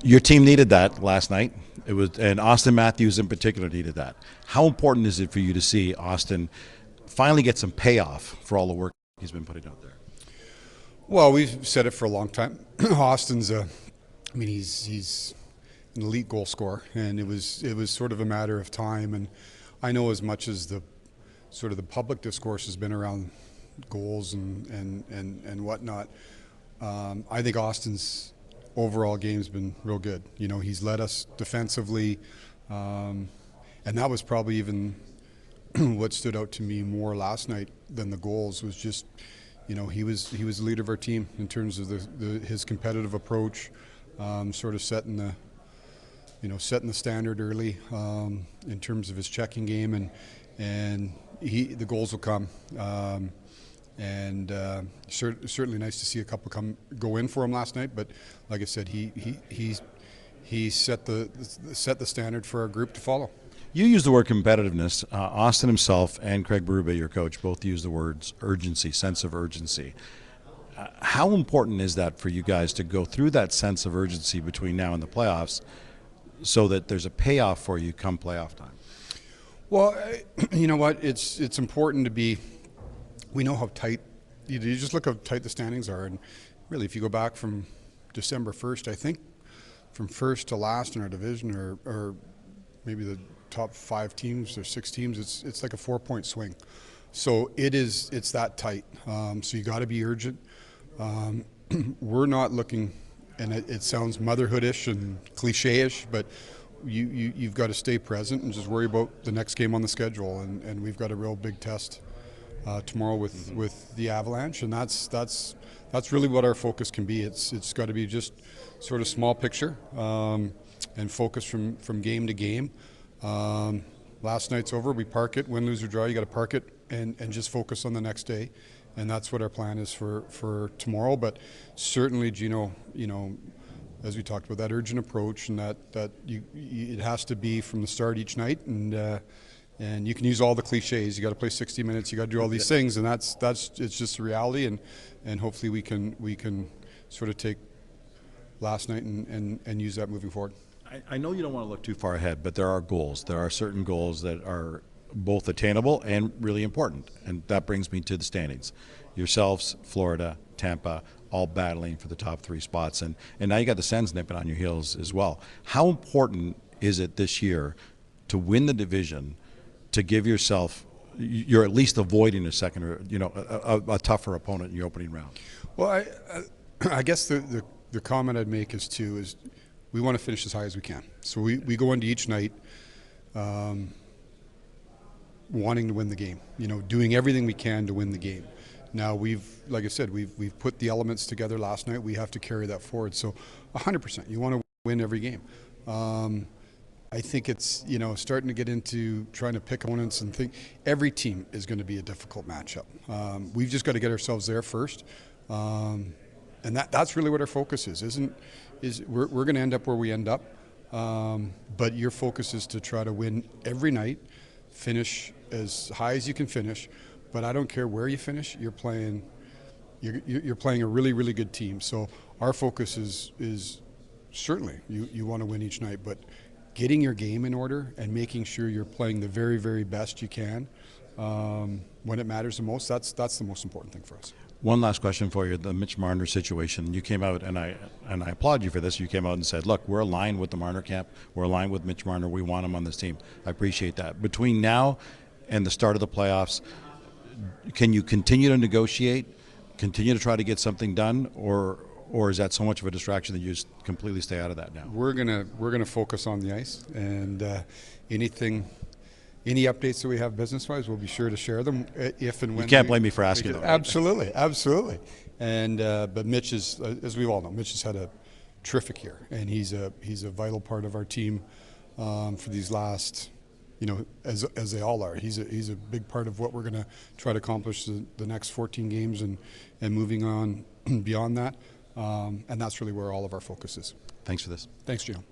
Your team needed that last night. It was, and Auston Matthews in particular needed that. How important is it for you to see Auston finally get some payoff for all the work he's been putting out there? Well, we've said it for a long time. Austin's he's an elite goal scorer, and it was sort of a matter of time. And I know as much as the sort of the public discourse has been around goals and whatnot, I think Austin's overall game's been real good. You know, he's led us defensively, and that was probably even what stood out to me more last night than the goals was just, you know, he was the leader of our team in terms of his competitive approach, sort of setting the standard early in terms of his checking game, and the goals will come. Certainly nice to see a couple go in for him last night. But like I said, he set the standard for our group to follow. You use the word competitiveness. Auston himself and Craig Berube, your coach, both use the words urgency, sense of urgency. How important is that for you guys to go through that sense of urgency between now and the playoffs so that there's a payoff for you come playoff time? Well, you know what? It's important to be. We know how tight. You just look how tight the standings are, and really, if you go back from December 1st, I think from first to last in our division, or maybe the top 5 teams or 6 teams, it's like a 4-point swing. So it's that tight. So you got to be urgent. We're not looking, and it sounds motherhoodish and cliche-ish, but you've got to stay present and just worry about the next game on the schedule. And we've got a real big test tomorrow with the Avalanche, and that's really what our focus can be. It's got to be just sort of small picture and focus from game to game. Last night's over. We park it, win, lose, or draw. You got to park it and just focus on the next day, and that's what our plan is for tomorrow. But certainly, Gino, you know, as we talked about, that urgent approach, and that it has to be from the start each night, and you can use all the cliches. You got to play 60 minutes. You got to do all these things, and that's it's just the reality. And hopefully we can sort of take last night and use that moving forward. I know you don't want to look too far ahead, but there are goals. There are certain goals that are both attainable and really important, and that brings me to the standings. Yourselves, Florida, Tampa, all battling for the top 3 spots, and now you got the Sens nipping on your heels as well. How important is it this year to win the division, to give yourself, you're at least avoiding a second, or a tougher opponent in your opening round? Well, I guess the comment I'd make is we want to finish as high as we can. So we go into each night wanting to win the game, doing everything we can to win the game. Now like I said, we've put the elements together last night. We have to carry that forward. So 100%, you want to win every game. I think it's, starting to get into trying to pick opponents and think every team is going to be a difficult matchup. We've just got to get ourselves there first. And that's really what our focus is. We're going to end up where we end up. But your focus is to try to win every night, finish as high as you can finish. But I don't care where you finish. You're playing a really, really good team. So our focus is certainly you want to win each night, but getting your game in order and making sure you're playing the very, very best you can when it matters the most. That's the most important thing for us. One last question for you: the Mitch Marner situation. You came out, and I applaud you for this. You came out and said, "Look, we're aligned with the Marner camp. We're aligned with Mitch Marner. We want him on this team." I appreciate that. Between now and the start of the playoffs, can you continue to negotiate, continue to try to get something done, or is that so much of a distraction that you just completely stay out of that now? We're gonna focus on the ice, and any updates that we have business-wise, we'll be sure to share them if and when. You can't blame me for asking them. Absolutely. And but Mitch is, as we all know, Mitch has had a terrific year, and he's a vital part of our team for these last. As they all are. He's a big part of what we're going to try to accomplish the next 14 games and moving on beyond that. And that's really where all of our focus is. Thanks for this. Thanks, Gino.